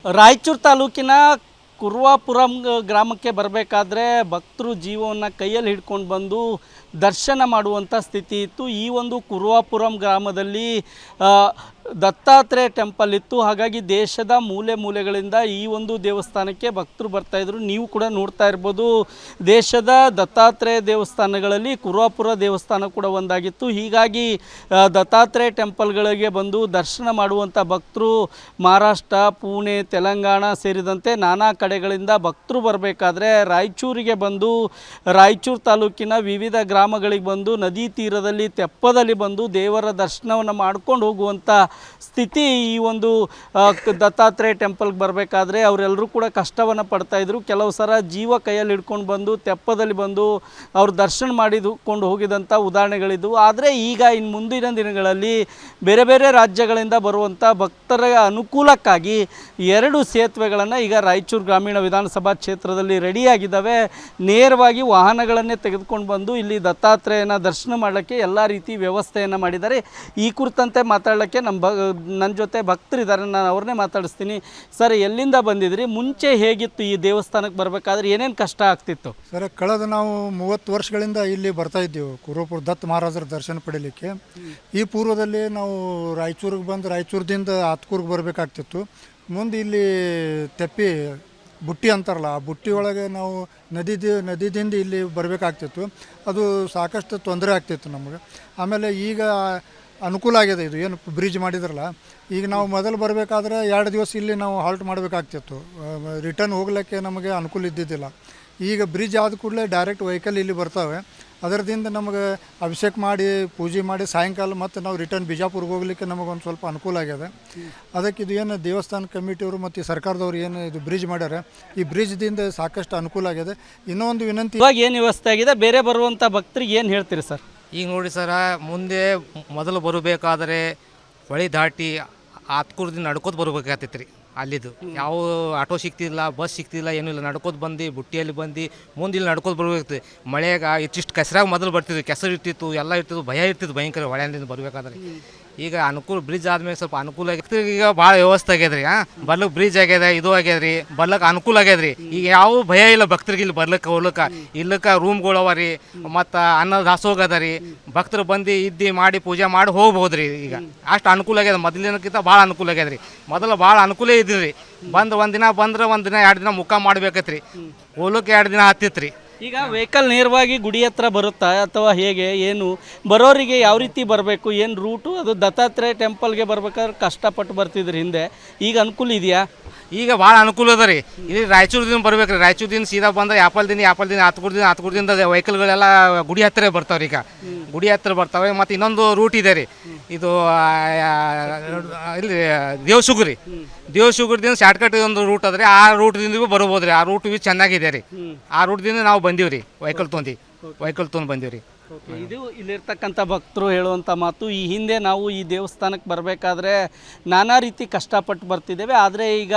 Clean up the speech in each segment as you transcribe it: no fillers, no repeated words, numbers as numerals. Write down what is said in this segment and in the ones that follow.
ರಾಯಚೂರು ತಾಲೂಕಿನ ಕುರ್ವಾಪುರಂ ಗ್ರಾಮಕ್ಕೆ ಬರಬೇಕಾದ್ರೆ ಭಕ್ತರು ಜೀವವನ್ನು ಕೈಯಲ್ಲಿ ಹಿಡ್ಕೊಂಡು ಬಂದು ದರ್ಶನ ಮಾಡುವಂಥ ಸ್ಥಿತಿ ಇತ್ತು. ಈ ಒಂದು ಕುರ್ವಾಪುರಂ ಗ್ರಾಮದಲ್ಲಿ ದತ್ತಾತ್ರೇಯ ಟೆಂಪಲ್ ಇತ್ತು. ಹಾಗಾಗಿ ದೇಶದ ಮೂಲೆ ಮೂಲೆಗಳಿಂದ ಈ ಒಂದು ದೇವಸ್ಥಾನಕ್ಕೆ ಭಕ್ತರು ಬರ್ತಾಯಿದ್ರು. ನೀವು ಕೂಡ ನೋಡ್ತಾ ಇರ್ಬೋದು, ದೇಶದ ದತ್ತಾತ್ರೇಯ ದೇವಸ್ಥಾನಗಳಲ್ಲಿ ಕುರ್ವಾಪುರ ದೇವಸ್ಥಾನ ಕೂಡ ಒಂದಾಗಿತ್ತು. ಹೀಗಾಗಿ ದತ್ತಾತ್ರೇಯ ಟೆಂಪಲ್ಗಳಿಗೆ ಬಂದು ದರ್ಶನ ಮಾಡುವಂಥ ಭಕ್ತರು ಮಹಾರಾಷ್ಟ್ರ, ಪುಣೆ, ತೆಲಂಗಾಣ ಸೇರಿದಂತೆ ನಾನಾ ಕಡೆಗಳಿಂದ ಭಕ್ತರು ಬರಬೇಕಾದ್ರೆ ರಾಯಚೂರಿಗೆ ಬಂದು ರಾಯಚೂರು ತಾಲೂಕಿನ ವಿವಿಧ ಗ್ರಾಮಗಳಿಗೆ ಬಂದು ನದಿ ತೀರದಲ್ಲಿ ತೆಪ್ಪದಲ್ಲಿ ಬಂದು ದೇವರ ದರ್ಶನವನ್ನು ಮಾಡ್ಕೊಂಡು ಹೋಗುವಂಥ ಸ್ಥಿತಿ ಈ ಒಂದು ದತ್ತಾತ್ರೇಯ ಟೆಂಪಲ್ಗೆ ಬರಬೇಕಾದ್ರೆ ಅವರೆಲ್ಲರೂ ಕೂಡ ಕಷ್ಟವನ್ನು ಪಡ್ತಾಯಿದ್ರು. ಕೆಲವು ಸಲ ಜೀವ ಕೈಯಲ್ಲಿ ಹಿಡ್ಕೊಂಡು ಬಂದು ತೆಪ್ಪದಲ್ಲಿ ಬಂದು ಅವ್ರು ದರ್ಶನ ಮಾಡಿದುಕೊಂಡು ಹೋಗಿದಂಥ ಉದಾಹರಣೆಗಳಿದ್ದವು. ಆದರೆ ಈಗ ಇನ್ನು ಮುಂದಿನ ದಿನಗಳಲ್ಲಿ ಬೇರೆ ಬೇರೆ ರಾಜ್ಯಗಳಿಂದ ಬರುವಂಥ ಭಕ್ತರ ಅನುಕೂಲಕ್ಕಾಗಿ 2 ಸೇತುವೆಗಳನ್ನು ಈಗ ರಾಯಚೂರು ಗ್ರಾಮೀಣ ವಿಧಾನಸಭಾ ಕ್ಷೇತ್ರದಲ್ಲಿ ರೆಡಿಯಾಗಿದ್ದಾವೆ. ನೇರವಾಗಿ ವಾಹನಗಳನ್ನೇ ತೆಗೆದುಕೊಂಡು ಬಂದು ಇಲ್ಲಿ ದತ್ತಾತ್ರೇಯನ ದರ್ಶನ ಮಾಡಲಿಕ್ಕೆ ಎಲ್ಲ ರೀತಿ ವ್ಯವಸ್ಥೆಯನ್ನು ಮಾಡಿದ್ದಾರೆ. ಈ ಕುರಿತಂತೆ ಮಾತಾಡಲಿಕ್ಕೆ ನನ್ನ ಜೊತೆ ಭಕ್ತರಿದ್ದಾರೆ, ನಾನು ಅವ್ರನ್ನೇ ಮಾತಾಡಿಸ್ತೀನಿ. ಸರ್, ಎಲ್ಲಿಂದ ಬಂದಿದ್ರಿ? ಮುಂಚೆ ಹೇಗಿತ್ತು ಈ ದೇವಸ್ಥಾನಕ್ಕೆ ಬರಬೇಕಾದ್ರೆ ಏನೇನು ಕಷ್ಟ ಆಗ್ತಿತ್ತು? ಸರ್, ಕಳೆದ ನಾವು 30 ವರ್ಷಗಳಿಂದ ಇಲ್ಲಿ ಬರ್ತಾ ಇದ್ದೀವಿ ಕುರ್ವಾಪುರ ದತ್ತ ಮಹಾರಾಜರ ದರ್ಶನ ಪಡೀಲಿಕ್ಕೆ. ಈ ಪೂರ್ವದಲ್ಲಿ ನಾವು ರಾಯಚೂರಿಗೆ ಬಂದು ರಾಯಚೂರದಿಂದ ಆತ್ಕೂರ್ಗೆ ಬರಬೇಕಾಗ್ತಿತ್ತು. ಮುಂದೆ ಇಲ್ಲಿ ತೆಪ್ಪಿ ಬುಟ್ಟಿ ಅಂತಾರಲ್ಲ, ಆ ಬುಟ್ಟಿ ಒಳಗೆ ನಾವು ನದಿದಿಂದ ಇಲ್ಲಿ ಬರಬೇಕಾಗ್ತಿತ್ತು. ಅದು ಸಾಕಷ್ಟು ತೊಂದರೆ ಆಗ್ತಿತ್ತು ನಮಗೆ. ಆಮೇಲೆ ಈಗ ಅನುಕೂಲ ಆಗಿದೆ, ಇದು ಏನು ಬ್ರಿಡ್ಜ್ ಮಾಡಿದ್ರಲ್ಲ. ಈಗ ನಾವು ಮೊದಲು ಬರಬೇಕಾದ್ರೆ 2 ದಿವಸ ಇಲ್ಲಿ ನಾವು ಹಾಲ್ಟ್ ಮಾಡಬೇಕಾಗ್ತಿತ್ತು. ರಿಟರ್ನ್ ಹೋಗ್ಲಿಕ್ಕೆ ನಮಗೆ ಅನುಕೂಲ ಇದ್ದಿದ್ದಿಲ್ಲ. ಈಗ ಬ್ರಿಡ್ಜ್ ಆದ ಕೂಡಲೇ ಡೈರೆಕ್ಟ್ ವೆಹಿಕಲ್ ಇಲ್ಲಿ ಬರ್ತವೆ. ಅದರದಿಂದ ನಮಗೆ ಅಭಿಷೇಕ ಮಾಡಿ ಪೂಜೆ ಮಾಡಿ ಸಾಯಂಕಾಲ ಮತ್ತು ನಾವು ರಿಟರ್ನ್ ಬಿಜಾಪುರ್ಗೆ ಹೋಗ್ಲಿಕ್ಕೆ ನಮಗೊಂದು ಸ್ವಲ್ಪ ಅನುಕೂಲ ಆಗಿದೆ. ಅದಕ್ಕೆ ಇದು ಏನು ದೇವಸ್ಥಾನ ಕಮಿಟಿಯವರು ಮತ್ತು ಸರ್ಕಾರದವ್ರು ಏನು ಇದು ಬ್ರಿಡ್ಜ್ ಮಾಡ್ಯಾರ, ಈ ಬ್ರಿಡ್ಜ್ದಿಂದ ಸಾಕಷ್ಟು ಅನುಕೂಲ ಆಗಿದೆ. ಇನ್ನೊಂದು ವಿನಂತಿ, ಇವಾಗ ಏನು ವ್ಯವಸ್ಥೆ ಆಗಿದೆ, ಬೇರೆ ಬರುವಂಥ ಭಕ್ತರಿಗೆ ಏನು ಹೇಳ್ತೀರಿ ಸರ್? ಈಗ ನೋಡಿ ಸರ, ಮುಂದೆ ಮೊದಲು ಬರಬೇಕಾದ್ರೆ ಹೊಳಿ ದಾಟಿ ಆತ್ಕೂರ್ದಿಂದ ನಡ್ಕೋತ ಬರಬೇಕಾಗ್ತೈತೆ ರೀ. ಅಲ್ಲಿದ್ದು ಯಾವ ಆಟೋ ಸಿಗ್ತಿಲ್ಲ, ಬಸ್ ಸಿಗ್ತಿಲ್ಲ, ಏನೂ ಇಲ್ಲ. ನಡ್ಕೋತ ಬಂದು ಬುಟ್ಟಿಯಲ್ಲಿ ಬಂದು ಮುಂದೆ ಇಲ್ಲಿ ನಡ್ಕೋತ ಬರ್ಬೇಕಾಗ್ತದೆ. ಮಳೆಯಾಗ ಇಷ್ಟಿಷ್ಟು ಕೆಸರಾಗ ಮೊದಲು ಬರ್ತಿದ್ವಿ, ಕೆಸರು ಇರ್ತಿತ್ತು, ಎಲ್ಲ ಇರ್ತಿತ್ತು, ಭಯ ಇರ್ತಿತ್ತು ಭಯಂಕರ ಹೊಳೆಯಿಂದ ಬರಬೇಕಾದ್ರೆ. ಈಗ ಅನುಕೂಲ ಬ್ರಿಡ್ಜ್ ಆದ್ಮೇಲೆ ಸ್ವಲ್ಪ ಅನುಕೂಲ ಆಗಿದೆ. ಈಗ ಭಾಳ ವ್ಯವಸ್ಥೆ ಆಗ್ಯದ ರೀ. ಬರ್ಲಿಕ್ಕೆ ಬ್ರಿಡ್ಜ್ ಆಗ್ಯದ, ಇದು ಆಗ್ಯದ ರೀ, ಬರ್ಲಿಕ್ಕೆ ಅನುಕೂಲ ಆಗ್ಯದ ರೀ. ಈಗ ಯಾವ ಭಯ ಇಲ್ಲ ಭಕ್ತರಿಗೆ ಇಲ್ಲಿ ಬರ್ಲಿಕ್ಕೆ ಹೋಗ್ಲಿಕ್ಕೆ. ಇಲ್ಲಕ್ಕೆ ರೂಮ್ಗಳು ಅವ ರೀ, ಮತ್ತು ಅನ್ನ ದಾಸೋಗ ಅದ ರೀ. ಭಕ್ತರು ಬಂದು ಇದ್ದು ಮಾಡಿ ಪೂಜೆ ಮಾಡಿ ಹೋಗ್ಬೋದು ರೀ. ಈಗ ಅಷ್ಟು ಅನುಕೂಲ ಆಗ್ಯದ, ಮೊದಲಿನಕ್ಕಿಂತ ಭಾಳ ಅನುಕೂಲ ಆಗ್ಯದ ರೀ. ಮೊದಲು ಭಾಳ ಅನುಕೂಲ ಇದ್ದಿಲ್ಲ ರೀ. ಒಂದು ದಿನ ಬಂದ್ರೆ 1 ದಿನ 2 ದಿನ ಮುಖ ಮಾಡ್ಬೇಕೈತೆ ರೀ. ಹೋಗ್ಲಿಕ್ಕೆ 2 ದಿನ ಹತ್ತಿತ್ತು ರೀ. ಈಗ ವೆಹಿಕಲ್ ನೇರವಾಗಿ ಗುಡಿ ಹತ್ರ ಬರುತ್ತಾ ಅಥವಾ ಹೇಗೆ, ಏನು ಬರೋರಿಗೆ ಯಾವ ರೀತಿ ಬರಬೇಕು, ಏನು ರೂಟು? ಅದು ದತ್ತಾತ್ರೇಯ ಟೆಂಪಲ್ಗೆ ಬರ್ಬೇಕಾದ್ರೆ ಕಷ್ಟಪಟ್ಟು ಬರ್ತಿದ್ರಿ ಹಿಂದೆ, ಈಗ ಅನುಕೂಲ ಇದೆಯಾ? ಈಗ ಭಾಳ ಅನುಕೂಲ ಅದ ರೀ. ಇಲ್ಲಿ ರಾಯಚೂರದಿಂದ ಬರ್ಬೇಕು ರೀ. ರಾಯಚೂರದಿಂದ ಸೀದಾ ಬಂದ್ರೆ ಆಪಲ್ದಿಂದ ಆತ್ಕೂರ್ದಿಂದ ವೆಹಿಕಲ್ಗಳೆಲ್ಲ ಗುಡಿ ಹತ್ತಿರ ಬರ್ತಾವೆ ರೀ. ಈಗ ಗುಡಿ ಹತ್ತಿರ ಬರ್ತಾವೆ. ಮತ್ತು ಇನ್ನೊಂದು ರೂಟ್ ಇದೆ ರೀ, ಇದು ಇಲ್ಲಿ ದೇವಶುಗರದಿಂದ ಶಾರ್ಟ್ಕಟ್ ಒಂದು ರೂಟ್ ಅದ ರೀ. ಆ ರೂಟ್ದಿಂದ ಬರ್ಬೋದು ರೀ. ಆ ರೂಟ್ ಚೆನ್ನಾಗಿದೆ ರೀ. ಆ ರೂಟ್ದಿಂದ ನಾವು ಬಂದೀವಿ ರೀ, ವೆಹಿಕಲ್ ತೊಗೊಂಡು ಬಂದೀವಿ ರೀ. ಇದು ಇಲ್ಲಿರ್ತಕ್ಕಂಥ ಭಕ್ತರು ಹೇಳುವಂಥ ಮಾತು. ಈ ಹಿಂದೆ ನಾವು ಈ ದೇವಸ್ಥಾನಕ್ಕೆ ಬರಬೇಕಾದ್ರೆ ನಾನಾ ರೀತಿ ಕಷ್ಟಪಟ್ಟು ಬರ್ತಿದ್ದೇವೆ. ಆದರೆ ಈಗ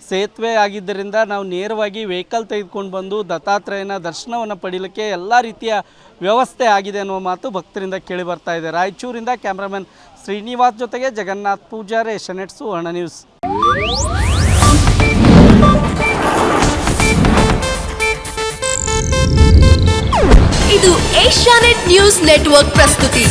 ಸೇತುವೆ ಆಗಿದ್ದರಿಂದ ನಾವು ನೇರವಾಗಿ ವೆಹಿಕಲ್ ತೆಗೆದುಕೊಂಡು ಬಂದು ದತ್ತಾತ್ರೇಯನ ದರ್ಶನವನ್ನು ಪಡೀಲಿಕ್ಕೆ ಎಲ್ಲ ರೀತಿಯ ವ್ಯವಸ್ಥೆ ಆಗಿದೆ ಅನ್ನುವ ಮಾತು ಭಕ್ತರಿಂದ ಕೇಳಿ ಬರ್ತಾ ಇದೆ. ರಾಯಚೂರಿಂದ ಕ್ಯಾಮ್ರಾಮನ್ ಶ್ರೀನಿವಾಸ್ ಜೊತೆಗೆ ಜಗನ್ನಾಥ್ ಪೂಜಾರಿ, ಏಷ್ಯಾನೆಟ್ ಸುವರ್ಣ ನ್ಯೂಸ್. ಇದು ಏಷ್ಯಾನೆಟ್ ನ್ಯೂಸ್ ನೆಟ್ವರ್ಕ್ ಪ್ರಸ್ತುತಿ.